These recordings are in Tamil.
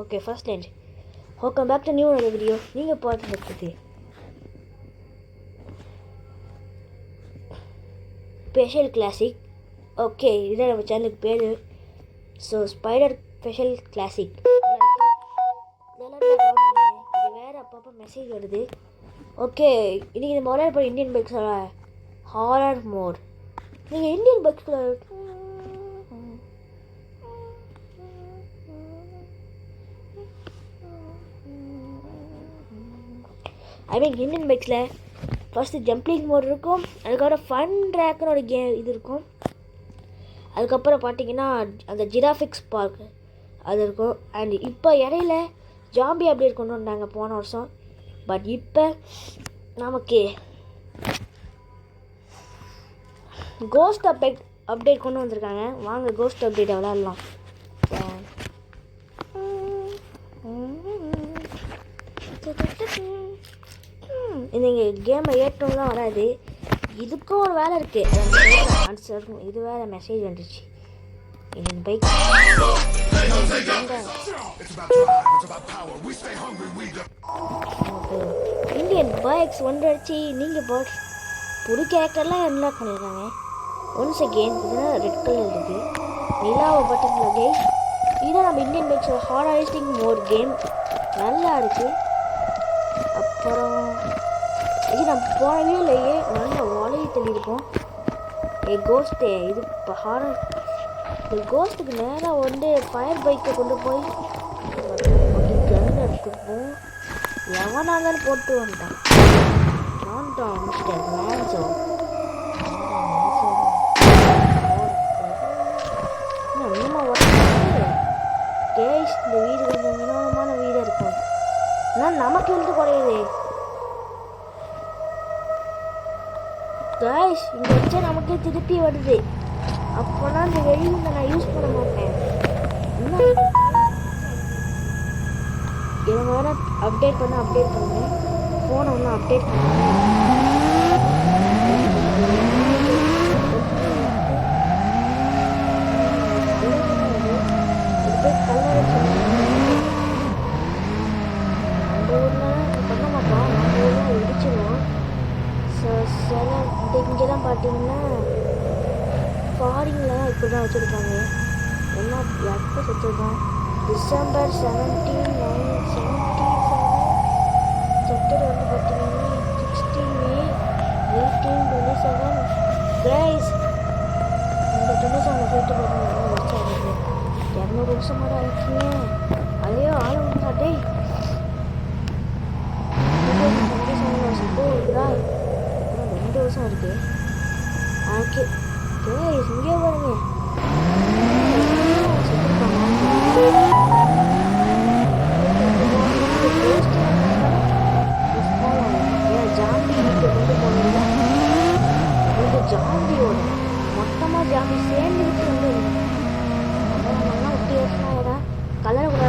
Okay first line. Welcome back to new video. நீங்கள் பார்த்துட்டு ஸ்பெஷல் கிளாசிக். ஓகே, இதுதான் நம்ம சேனலுக்கு பேர். So spider special classic. இது வேறு அப்பப்போ மெசேஜ் வருது. ஓகே, இன்றைக்கி இந்த மொபைல் போய் இந்தியன் பைக்ஸோட ஹாரர் மோட். நீங்கள் இந்தியன் பைக்ஸில் இந்தியன் பைக்ஸில் ஃபஸ்ட்டு ஜம்பிங் மோட் இருக்கும். அதுக்கப்புறம் ஃபன் ட்ராக்னு ஒரு இது இருக்கும். அதுக்கப்புறம் பார்த்தீங்கன்னா அந்த ஜிராஃபிக்ஸ் பார்க் அது இருக்கும். அண்ட் இப்போ இடையில ஜாம்பி அப்டேட் கொண்டு வந்தாங்க போன வருஷம். பட் இப்போ நமக்கு கோஸ்ட் அப்டேட் கொண்டு வந்திருக்காங்க. வாங்க கோஸ்ட் அப்டேட்டை விளையாடலாம். நீங்கள் கேமை ஏற்றோம்லாம் வராது. இதுக்கும் ஒரு வேலை இருக்குது. ஆன்சர் இது வேறு மெசேஜ் வந்துச்சு. இந்த பைக் இந்தியன் பைக்ஸ் வந்துடுச்சு. நீங்கள் பர்ட்ஸ் புது கேரக்டர்லாம் அன்லாக் பண்ணியிருக்காங்க. ஒன்ஸ் அகெயின் இதுதான் ரெட் கலர் இருக்குது. நிலாவை பட்டனில் கேம். இதுதான் நம்ம இந்தியன் பைக்ஸோட ஹாரரிஸ்டிங் மோட் கேம். நல்லா இருக்குது. அப்புறம் இது நம்ம போன வீடியோலேயே நல்ல வாழையை தள்ளியிருக்கோம். கோஸ்ட்டு இது இப்போ ஹாரர். இந்த கோஸ்ட்டுக்கு நேராக வந்து ஃபயர் பைக்கை கொண்டு போய் கன் எடுத்துப்போம். எவனாலும் போட்டு வந்துட்டான். நான் மிஸ்டர் மேன்சோ இன்னும் கேஸ். இந்த வீடு கொஞ்சம் வினோதமான வீடாக இருக்கும். ஆனால் நமக்கு வந்து குறையுது கைஸ். இந்த வச்சா நமக்கே திருப்பி வருது. அப்போனா இந்த வெளியில் நான் யூஸ் பண்ண மாட்டேன். இவங்க வேணா அப்டேட் பண்ணுறேன். ஃபோனை ஒன்றும் அப்டேட் பண்ணுறேன். இங்கே தான் பார்த்தீங்கன்னா ஃபாரினில் தான் இப்படி தான் வச்சுருக்காங்க. என்ன எப்போ வச்சுருக்கோம்? டிசம்பர் 1797. செப்டர் வந்து பார்த்தீங்கன்னா 16 May 1827. கைஸ், இந்த 27 போயிட்டு போகணும். வருஷம் ஆகுது. 200 வருஷம் கூட ஆயிடுச்சுங்க. அதையோ ஆளுங்க டே 2 வருஷம் இருக்குது. ஓகே கைஸ், இங்கே பாருங்க. ஜாம்பி கொண்டு போனீங்க. இந்த ஜாம்பியோட மொத்தமாக ஜாம்பி சேர்ந்து விட்டு வந்து நல்லா 50 வருஷம் ஆகிடா. கலர் கூட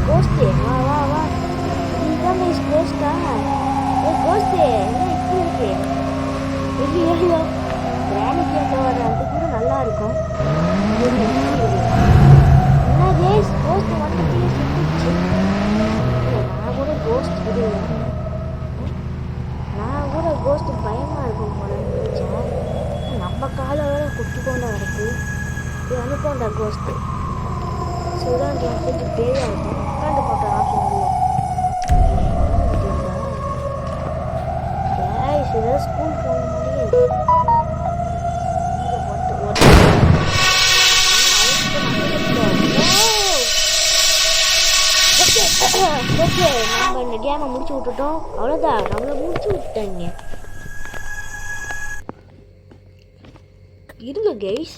கோஸ்ட்டு. வா வா வா, இதுதான் கைஸ் கோஸ்ட்டா? கோஸ்ட்டு என்ன இப்படி இருக்கு? ஐயோ, கிரானிக்கிட்ட வர அது கூட நல்லா இருக்கும். என்ன கைஸ், கோஸ்ட் வந்துட்டு சுட்டுச்சு. நான் கூட கோஸ்ட் பயமாக இருக்கும் போல நினச்சேன். நம்ம காலை வேற குட்டி கொண்டா கிடக்கு. இது அனுப்போண்டா கோஸ்ட்டு. சுதான் கொஞ்சம் பேயாக இருக்கும். கண்டு போட்ட ஆப்ஷன் இல்லை. இதெல்லாம் ஸ்கூல் போன மாதிரியே ஓகே, நம்ம இந்த கேமை முடிச்சு விட்டுட்டோம். அவ்வளோதான், நம்மளை முடிச்சு விட்டாங்க. இருங்க கைஸ்,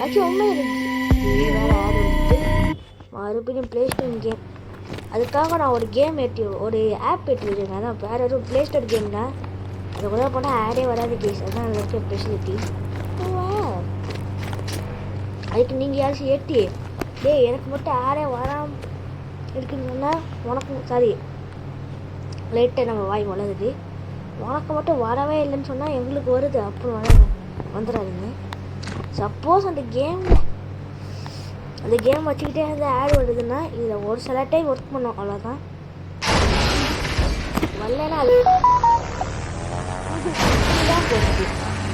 ஆக்சுவலி உண்மை இருந்துச்சு. வேறு ஆடு வந்துட்டு மறுபடியும் ப்ளே ஸ்டோர் கேம். அதுக்காக நான் ஒரு ஆப் ஏற்றி வச்சுருக்கேன். அதான் வேறு எதுவும் ப்ளே ஸ்டோர் கேம் தான். அதை கூட போனால் ஆடே வராது கேஸ். அதுதான் அதில் இருக்க ஃபெசிலிட்டி. அதுக்கு நீங்கள் யாராச்சும் ஏற்றி எனக்கு மட்டும் ஆடே வராமல் இருக்குன்னு சொன்னால் உனக்கும் சாரி லைட்டாக நம்ம வாய் வளருது. உனக்கு மட்டும் வரவே இல்லைன்னு சொன்னால் எங்களுக்கு வருது அப்புறம் வந்துடாதுங்க. சப்போஸ் அந்த கேம் வச்சுக்கிட்டே அந்த ஆட் வருதுன்னா இதில் ஒரு சில டைம் ஒர்க் பண்ணும், அவ்வளோதான். வரலன்னா அது தான் போகுது.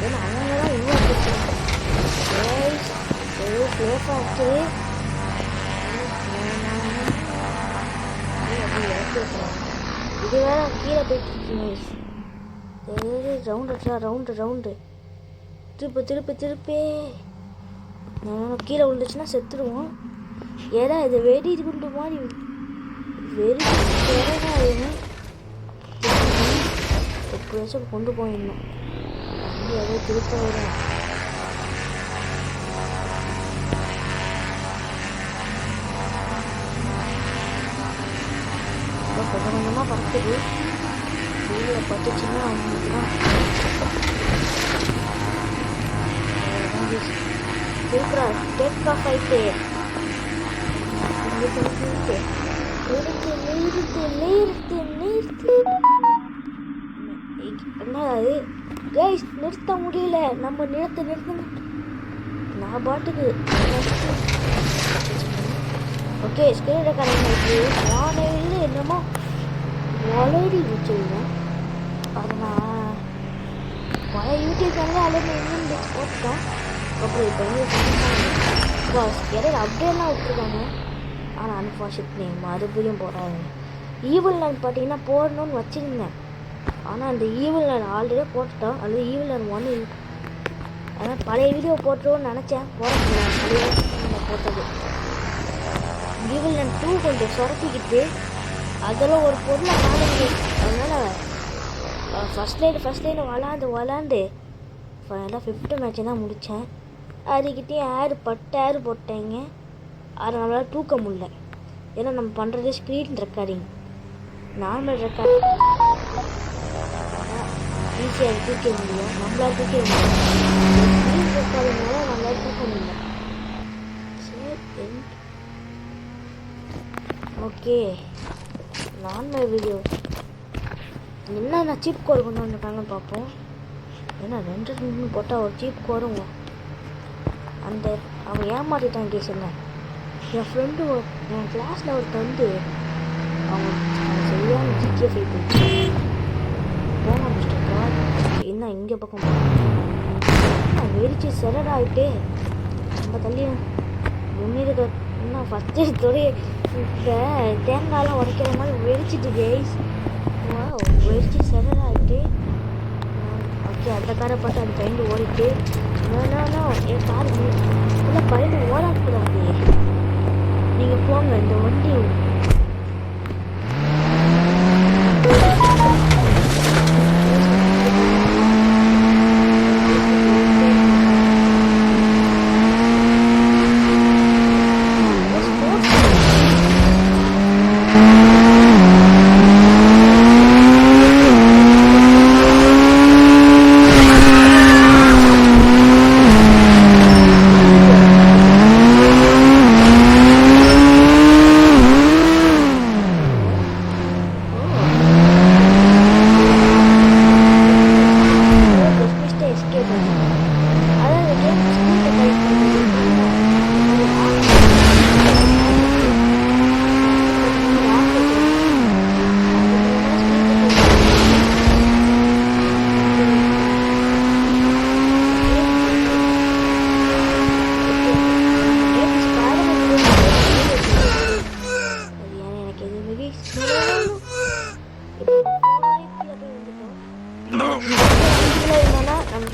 ஏன்னா அவங்க தான் இன்னும் சேஃபாக இருக்குது. இது வேற கீழே போயிட்டு ரவுண்டு திருப்பி கீழே விழுந்துச்சுன்னா செத்துடுவோம். ஏன்னா இது வெடி குண்டு மாதிரி எப்படியாச்சும் கொண்டு போயிடணும். அங்கே ஏதோ திருப்ப வரும். கொஞ்சம் கொஞ்சமாக படுத்துது. வெயிலில் பட்டுச்சுன்னா அவங்களுக்கு தான் திருப்புறா டேக் ஆஃப் ஆயிட்டு நிறுத்து. என்னது கைஸ், நிறுத்த முடியல. நம்ம நிறுத்து நான் பாட்டுக்கு. ஓகே, ஸ்கிரீன் ரெக்கார்டிங் ஆகிட்டு வானவில் என்னமோ வளரி வச்சுருந்தேன். அது நான் பழைய யூடியூப் சேனலில் அலைந்து இன்னும் போட்டேன். அப்புறம் இப்போ இடையில அப்டேட்லாம் விட்டுருக்காங்க. ஆனால் அன்ஃபார்ச்சுனேட்லி மறுபடியும் போடாது. ஈவில் லைன் பார்த்தீங்கன்னா போடணும்னு வச்சுருந்தேன். ஆனால் அந்த ஈவில் லைன் ஆல்ரெடி போட்டுட்டோம். அது ஈவில் லைன் 1 இருக்கு. அதனால் பழைய வீடியோ போட்டுருவோன்னு நினச்சேன், போட முடியல. போட்டது ஈவில் லைன் 2 கொஞ்சம் சுரத்திக்கிட்டு அதெல்லாம் ஒரு பொருளை காணுங்க. அதனால் ஃபஸ்ட் லைன் விளாண்டு ஃபைனலாக 5th மேட்ச்சு தான் முடித்தேன். அதுக்கிட்டே ஆடு போட்டேங்க. அதை நம்மளால் தூக்க முடியல. ஏன்னா நம்ம பண்ணுறது ஸ்க்ரீன் ரெக்கார்டிங். நார்மல் ரெக்கார்டிங் ஈஸியாக தூக்க முடியும், நம்மளால் தூக்க முடியும். ஸ்க்ரீன் ரெக்கார்டிங்னால நம்மளால் தூக்க முடியல. சரி, ஓகே. நார்மல் வீடியோ என்னென்ன சீப் கோர் கொண்டு வந்திருக்காங்கன்னு பார்ப்போம். ஏன்னா 2 போட்டால் ஒரு சீப் கோரும் அந்த அவன் ஏமாற்றிட்டான் கேஸ். என்ன என் ஃப்ரெண்டு என் கிளாஸில் ஒருத்தர் வந்து அவன் சரியான ஜிகே ஃபைட் போச்சு. போங்க மிஸ்டர் கார், என்ன இங்கே பக்கம் வெறிச்சு செரட் ஆகிட்டு நம்ம தள்ளி முன்னிருக்க இன்னும் ஃபஸ்ட்டு தொடைய இந்த தேங்காயெலாம் உடைக்கிற மாதிரி வெறிச்சிட்டு கேஸ். வெறிச்சு செரட் ஆகிட்டு ஓகே. அந்த காரை பார்த்து அந்த பையன் ஓடிட்டு என் கார் இல்லை பையன் ஓடக்கூடாது, நீங்கள் போங்க இந்த வண்டி.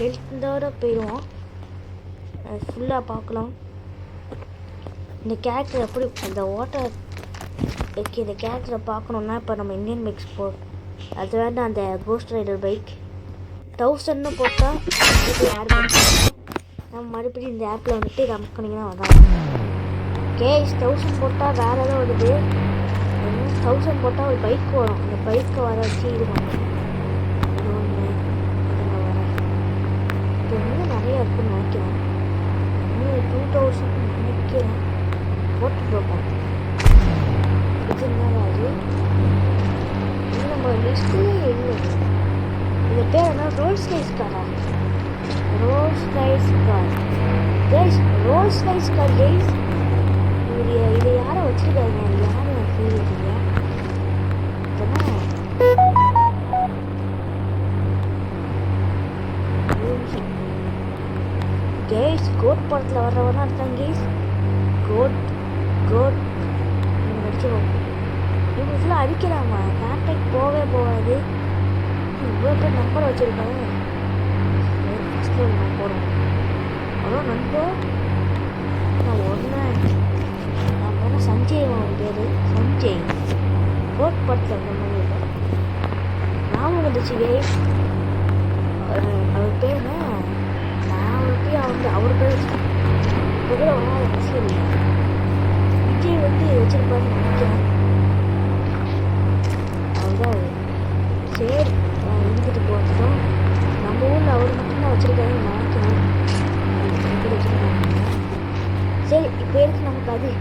ஹெல்த்தோட போயிடுவோம். ஃபுல்லாக பார்க்கலாம் இந்த கேரக்டர் எப்படி அந்த வாட்டர். ஓகே, இந்த கேரக்டரை பார்க்கணுன்னா இப்போ நம்ம இந்தியன் பைக்ஸ் அது வேண்டாம். அந்த கோஸ்ட் ரைடர் பைக் 1000 போட்டால் ஆட் பண்ணுவோம். நம்ம மறுபடியும் இந்த ஆப்பில் வந்துட்டு ரம்ப் பண்ணிங்கன்னா வராது. கேஸ் 1000 போட்டால் வேறு ஏதோ வருது. 1000 போட்டால் ஒரு பைக் வரும். அந்த பைக்கை வர வச்சு இது பண்ணுவோம். நிறைய இருக்குன்னு நினைக்கிறேன். 2000 நினைக்கிறேன். போட்டு பார்ப்போம். இது என்னடா அது? நம்ம லிஸ்ட்லேயே இல்லை. பேர் என்ன ரோல்ஸ் ரைஸ் காரா Rolls Royce car guys Rolls Royce car guys இது யாரை வச்சிருக்காங்க யாரும் எனக்கு தெரியல கைஸ் கோட் படத்தில் வர்றவனா இருக்காங்க கைஸ் கோட் நடிச்சிருவோம் இவங்க ஃபுல்லாக அடிக்கிறாமா கான்டாக்ட் போகாது இவ்வளோ பேர் நம்பர் வச்சுருக்காங்க ஃபஸ்ட்டு நான் போகிறேன் அவ்வளோ நண்பர் நான் ஒன்று நான் போனால் சஞ்சய் அவன் பேர் சஞ்சய் கோட் படத்தில் அந்த மாதிரி இல்லை ஞாபகம் வந்துச்சு கைஸ் அவர் பேர் என்ன நான் அவர் பேர் வச்சுருக்கேன் இப்போ கூட ஒன்றா அரசியல் இல்லை விஜய் வந்து வச்சிருப்பாருன்னு நினைக்கிறேன் அவர்தான் சரி இருந்துட்டு போகிறோம் நம்ம ஊரில் அவர் மட்டும்தான் வச்சுருக்காருன்னு நினைக்கிறேன் வச்சுருக்காங்க சரி இப்போ இருக்கு நமக்கு அது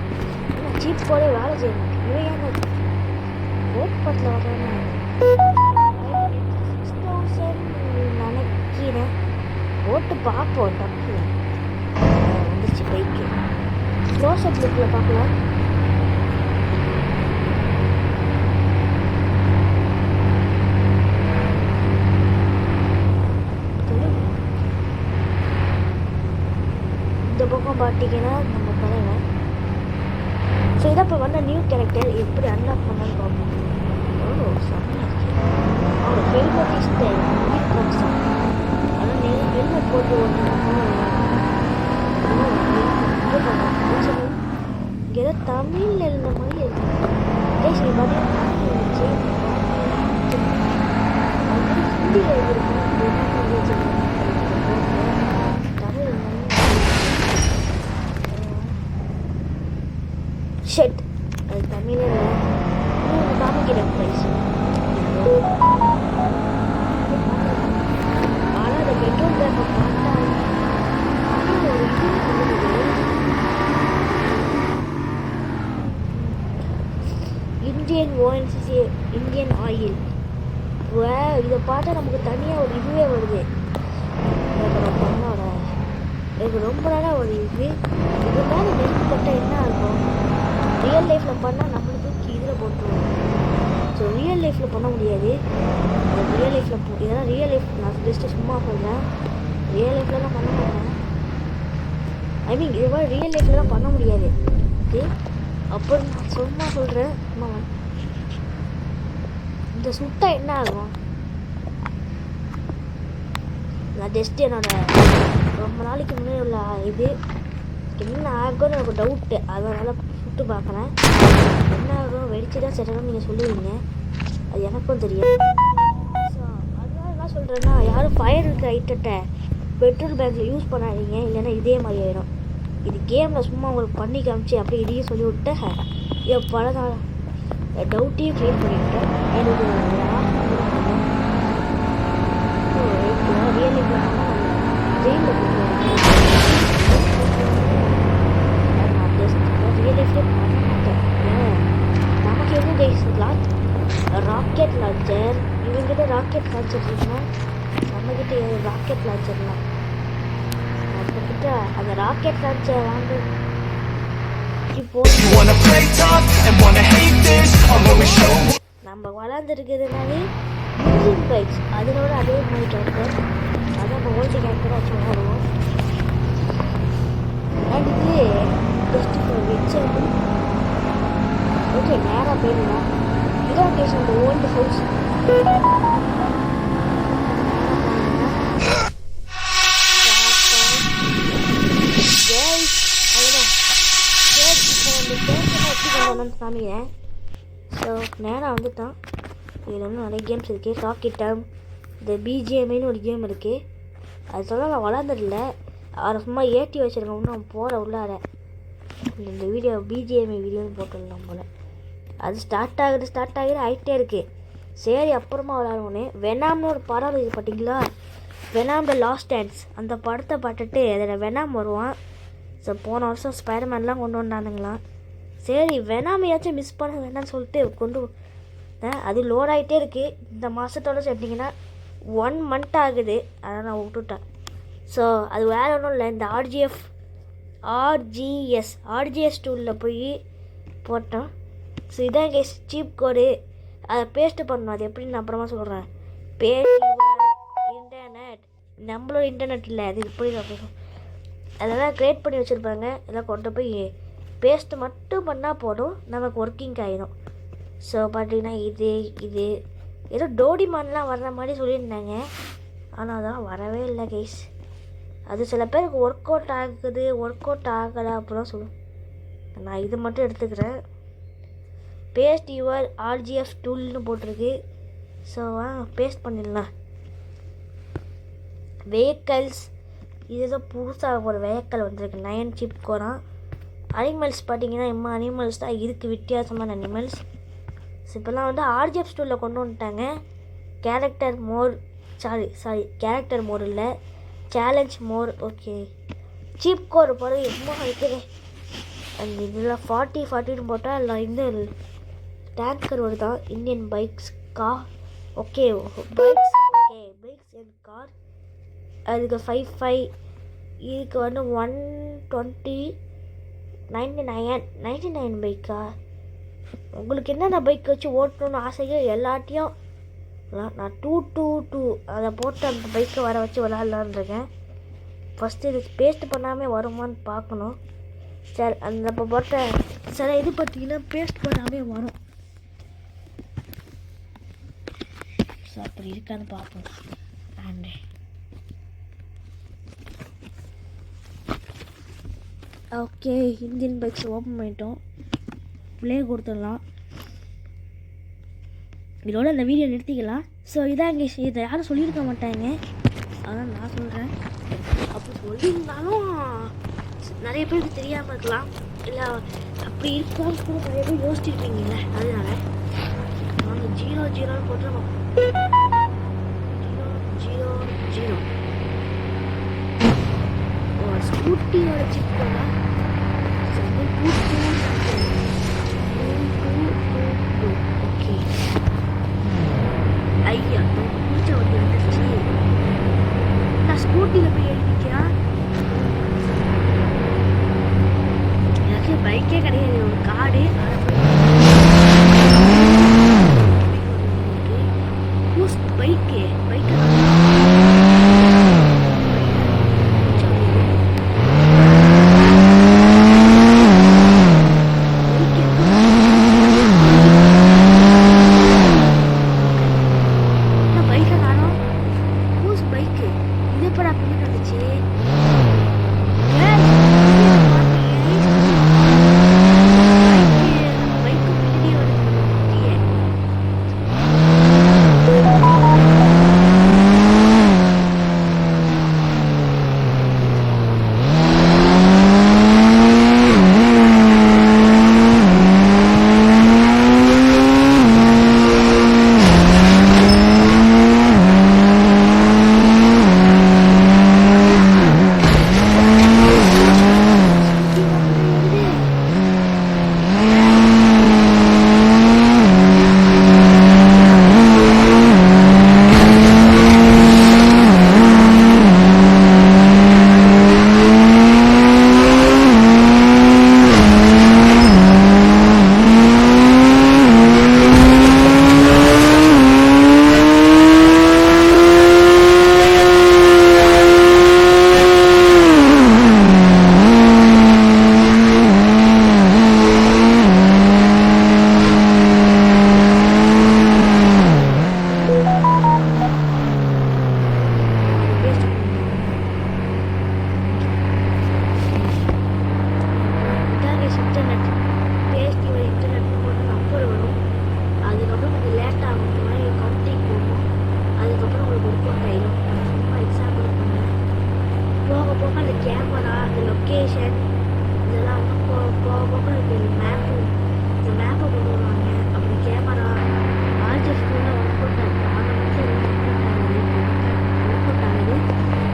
ஏன்னா சீப் போலே வேலை செய்ய மாட்டேன் இவையான ஓட் படத்தில் வர்றாங்க 6000 நினைக்கிறேன் ஓட்டு பார்ப்போம் தப்பு வந்துச்சு பைக்கு க்ளோஸ் அப் லுக்கில் பார்க்கலாம் இந்த பக்கம் பார்த்தீங்கன்னா நம்ம தலைவன் ஸோ இதை இப்போ வந்த நியூ கேரக்டர் எப்படி அன்லாக் பண்ணான்னு பார்ப்போம் ஓ செம்மையாக இருக்கு அவரோட ஹெல்மெட் இஸ் ஆனால் ஹெல்மெட் போட்டு இங்கே ஏதோ தமிழில் இருந்த மாதிரி இருக்கு பேசி பார்த்தீங்கன்னா ஹிந்தியில் எழுதிருக்கேன் தமிழ் ஷெட் அது தமிழில் காமிக்கிறேன் ப்ரைஸ் ஆனால் அந்த பெட்ரோல் பேக்கை பார்த்தா ஒரு இந்தியன் ஓஎன்சிசி இந்தியன் ஆயில் இதை பார்த்தா நமக்கு தனியாக ஒரு இதுவே வருது எனக்கு ரொம்ப நாளாக ஒரு இது மேலே நெருப்பு பட்டால் என்ன ஆகும் ரியல் லைஃப்பில் பண்ணால் நம்மளுக்கு இதில் போட்டுருவோம் ஸோ ரியல் லைஃப்பில் பண்ண முடியாது ரியல் லைஃப்பில் இதெல்லாம் ரியல் லைஃப் நான் ஜஸ்ட்டு சும்மா சொல்கிறேன் ரியல் லைஃப்பில் தான் பண்ண மாட்டேன் ஐ மீன் இது மாதிரி ரியல் லைஃப்பில் தான் பண்ண முடியாது ஓகே அப்புறம் நான் சும்மா சொல்கிறேன் இந்த சுட்டா என்ன ஆகும் நான் ஜஸ்ட் என்னோட ரொம்ப நாளைக்கு முன்னாடி உள்ள இது என்ன ஆகும்னு எனக்கு டவுட்டு அதனால் சுட்டு பார்க்குறேன் என்ன ஆகும் வெடிச்சு தான் செட்டணும் நீங்கள் சொல்லுவீங்க அது எனக்கும் தெரியும் ஸோ அதனால என்ன சொல்கிறேன்னா யாரும் ஃபயர் இருக்கிற ஐட்டத்தை பெட்ரோல் பேங்கில் யூஸ் பண்ணாதீங்க இல்லைன்னா இதே மாதிரி ஆயிடும் இது கேமில் சும்மா உங்களுக்கு பண்ணி காமிச்சு அப்படியே இதையும் சொல்லி விட்டேன் என் பல நாள் டவுட்டையும் க்ளியர் பண்ணிவிட்டேன் எனக்கு ரியல் லைஃப்பில் ஜெயிலில் நான் ஜஸ்ட் ரியல் லைஃப்லேயே பண்ண மாட்டேன் நமக்கு எதுவும் ஜெயிச்சுக்கலாம் ராக்கெட் லான்ச்சர் இவங்கிட்ட ராக்கெட் லான்ச்சர் இருக்குன்னா நம்மக்கிட்ட ராக்கெட் லான்ச்சர்லாம் நம்மக்கிட்ட அந்த ராக்கெட் லான்ச்சர் வாங்க நம்ம வளர்ந்துருக்கிறதுனாலே இன்ஜின் பைக்ஸ் அதனோட அதே மாதிரி கேரக்டர் அதான் நம்ம ஓல்டு கேரக்டராக வச்சு விளாடுவோம் அண்ட் இது ஜஸ்ட் ஃபார் எக்ஸாம்பிள் ஓகே நேராக போயிடலாம் இதான் கேஸ் நம்ம ஓல்டு ஹவுஸ் காமிக்கிறேன் ஸோ நேராக வந்துட்டான் இதில் இன்னும் நிறைய கேம்ஸ் இருக்குது ராக்கெட் டம் இந்த பிஜிஎம்ஐன்னு ஒரு கேம் இருக்குது அது சொல்ல நான் வளர்ந்ததில்ல அவரை சும்மா ஏற்றி வச்சுருக்கேன் இன்னும் போகிற உள்ளார இந்த வீடியோ பிஜிஎம்ஐ வீடியோன்னு போட்டுடலாம் போல் அது ஸ்டார்ட் ஆகுது ஆகிட்டே இருக்குது சரி அப்புறமா விளாடுவோன்னே வெனாம்னு ஒரு படம் இருக்குது பார்த்தீங்களா வெனாம் த லாஸ்ட் டான்ஸ் அந்த படத்தை பார்த்துட்டு அதில் வெனாம் வருவான் ஸோ போன வருஷம் ஸ்பைடர்மேன்லாம் கொண்டு வந்தானுங்களாம் சரி வெனாமையாச்சும் மிஸ் பண்ண வேண்டாம்னு சொல்லிட்டு கொண்டு அது லோட் ஆகிட்டே இருக்குது இந்த மாதத்தோடு சேர்த்திங்கன்னா 1 month ஆகுது, அதை நான் விட்டுட்டேன். ஸோ அது வேறு ஒன்றும் இல்லை, இந்த ஆர்ஜிஎஸ் டூலில் போய் போட்டோம். ஸோ இதான் கேஸ் சீப் கோடு, அதை பேஸ்ட்டு பண்ணணும். அது எப்படின்னு நான் அப்புறமா சொல்கிறேன். பேஸ்ட் இன்டர்நெட், நம்மளோட இன்டர்நெட் இல்லை, அது இப்படி நான் பேசுவோம். அதெல்லாம் க்ரியேட் பண்ணி வச்சுருப்பாங்க, எல்லாம் கொண்டு போய் பேஸ்ட்டு மட்டும் பண்ணால் போதும், நமக்கு ஒர்க்கிங் ஆகிடும். ஸோ பார்த்தீங்கன்னா இது ஏதோ டோடிமான்லாம் வர்ற மாதிரி சொல்லியிருந்தாங்க, ஆனால் அதெல்லாம் வரவே இல்லை கைஸ். அது சில பேருக்கு ஒர்க் அவுட் ஆகுது, ஒர்க் அவுட் ஆகலை அப்படிலாம் சொல்லுவோம். நான் இது மட்டும் எடுத்துக்கிறேன். பேஸ்ட் யுவர் ஆர்ஜிஎஃப் டூல்னு போட்டிருக்கு. ஸோ பேஸ்ட் பண்ணிடலாம். வெஹிக்கல்ஸ், இது ஏதோ புதுசாக ஒரு வெஹிக்கல் வந்திருக்கு, 9 சிப் கோரா. அனிமல்ஸ் பார்த்தீங்கன்னா அனிமல்ஸ் தான் இருக்குது, வித்தியாசமான அனிமல்ஸ். ஸோ இப்போல்லாம் வந்து ஆர்ஜிஎஃப் டூலில் கொண்டு வந்துட்டாங்க. கேரக்டர் மோர் இல்லை, சேலஞ்ச் மோர். ஓகே, சீப் கோர் போகிறது எவ்வளோ இருக்குது. அந்த இதில் 40 போட்டால் இல்லை, இந்த டேங்கர் வருதான். Indian bikes car. Okay bikes and car. அதுக்கு 5 இதுக்கு வந்து 120.99 பைக்கா. உங்களுக்கு என்னென்ன பைக் வச்சு ஓட்டணுன்னு ஆசையோ எல்லாத்தையும் நான் 222 அதை போட்டு அந்த பைக்கை வர வச்சு விளாட்லான்னு இருக்கேன். ஃபஸ்ட்டு இது பேஸ்ட் பண்ணாமல் வருமானு பார்க்கணும். சரி, அந்த இப்போ போட்ட சில இது பார்த்தீங்கன்னா பேஸ்ட் பண்ணாமல் வரும். ஸோ அப்படி இருக்கான்னு பார்ப்போம். And okay, Indian bikes open பண்ணிட்டோம். ப்ளே கொடுத்துடலாம். இதோட இந்த வீடியோ நிறுத்திக்கலாம். ஸோ இதாங்க, இதை யாரும் சொல்லியிருக்க மாட்டாங்க, அதான் நான் சொல்கிறேன். அப்போ சொல்லியிருந்தாலும் நிறைய பேருக்கு தெரியாமல் இருக்கலாம், இல்லை அப்படி இருக்கான்னு கூட நிறைய பேர் யோசிச்சிருப்பீங்கல்ல. அதனால நாங்கள் 00 போட்டுருவோம். 000 ஸ்கூட்டியோட சிப் போனா 222. ஓகே, ஐயா பிடிச்ச வண்டி வந்துருச்சு. நான் ஸ்கூட்டியில் போய் எழுதிக்கியா, எனக்கு பைக்கே கிடையாது, ஒரு கார்டு. பைக்கு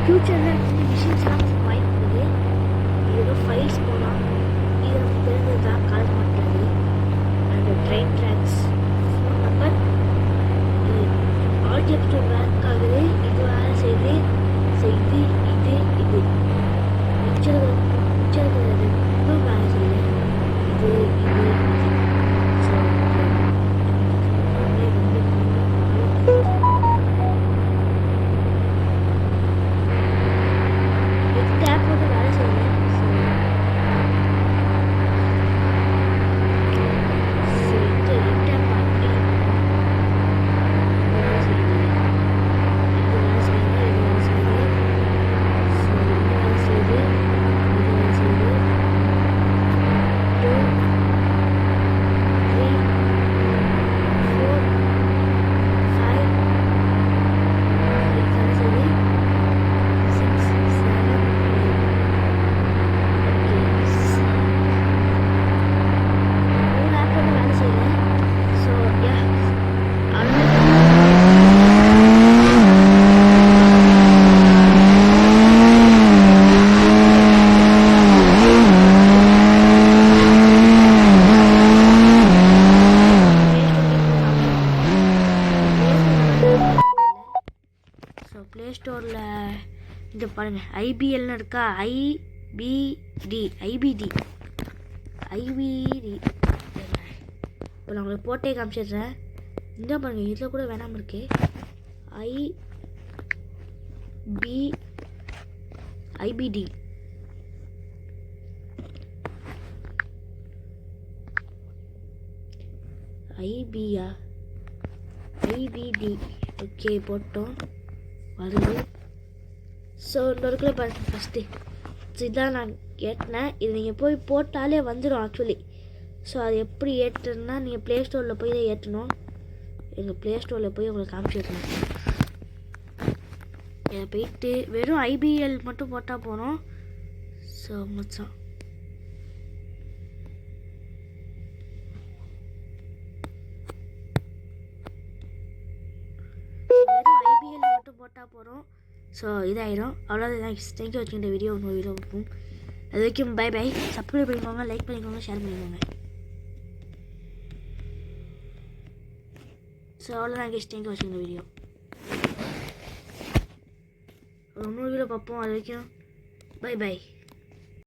ஃப்யூச்சரில் மிஷின்ஸ்லாம் வாய்ப்பு இருக்குது. ஏதோ ஃபைல்ஸ் போகலாம், இது நமக்கு தெரிஞ்சது தான், காலேஜ் மாட்டாது. And train tracks, phone number, ஆல்ஜெப்ஸ் பேங்க் ஆகுது. பாருங்கள் ஐபிஎல்னு இருக்கா, ஐபிடி ஐபிடி ஐபிடி. இப்போ நான் உங்களுக்கு போட்டே காமிச்சிடுறேன். இந்த பாருங்கள் இதில் கூட வேணாமல் இருக்கு. IPT ஐபியா IPT. ஓகே போட்டோம், வருது. ஸோ இன்னொரு கூட பாருங்கள் ஃபஸ்ட்டு. இதுதான் நான் ஏற்றினேன். இது நீங்கள் போய் போட்டாலே வந்துடும் ஆக்சுவலி. ஸோ அது எப்படி ஏற்றுனா நீங்கள் ப்ளே ஸ்டோரில் போய் தான் ஏற்றணும். எங்கள் ப்ளே ஸ்டோரில் போய் உங்களுக்கு காமிச்சிருக்கணும். இதை போயிட்டு வெறும் ஐபிஎல் மட்டும் போட்டால் போகிறோம். ஸோ மச்சான் வெறும் ஐபிஎல் மட்டும் போட்டால் போகிறோம். ஸோ இதாயிடும். அவ்வளோதான். தேங்க்யூ வாட்சிங் இந்த வீடியோ. இன்னொரு வீடியோ பார்ப்போம். அது வரைக்கும் பை பை. சப்ஸ்கிரைப் பண்ணிக்கோங்க, லைக் பண்ணிக்கோங்க, ஷேர் பண்ணிக்கோங்க. ஸோ அவ்வளோதான் கைஸ். தேங்க்யூ வாட்சிங் இந்த வீடியோ. இன்னொரு வீடியோ பார்ப்போம். அது வரைக்கும் பை பை.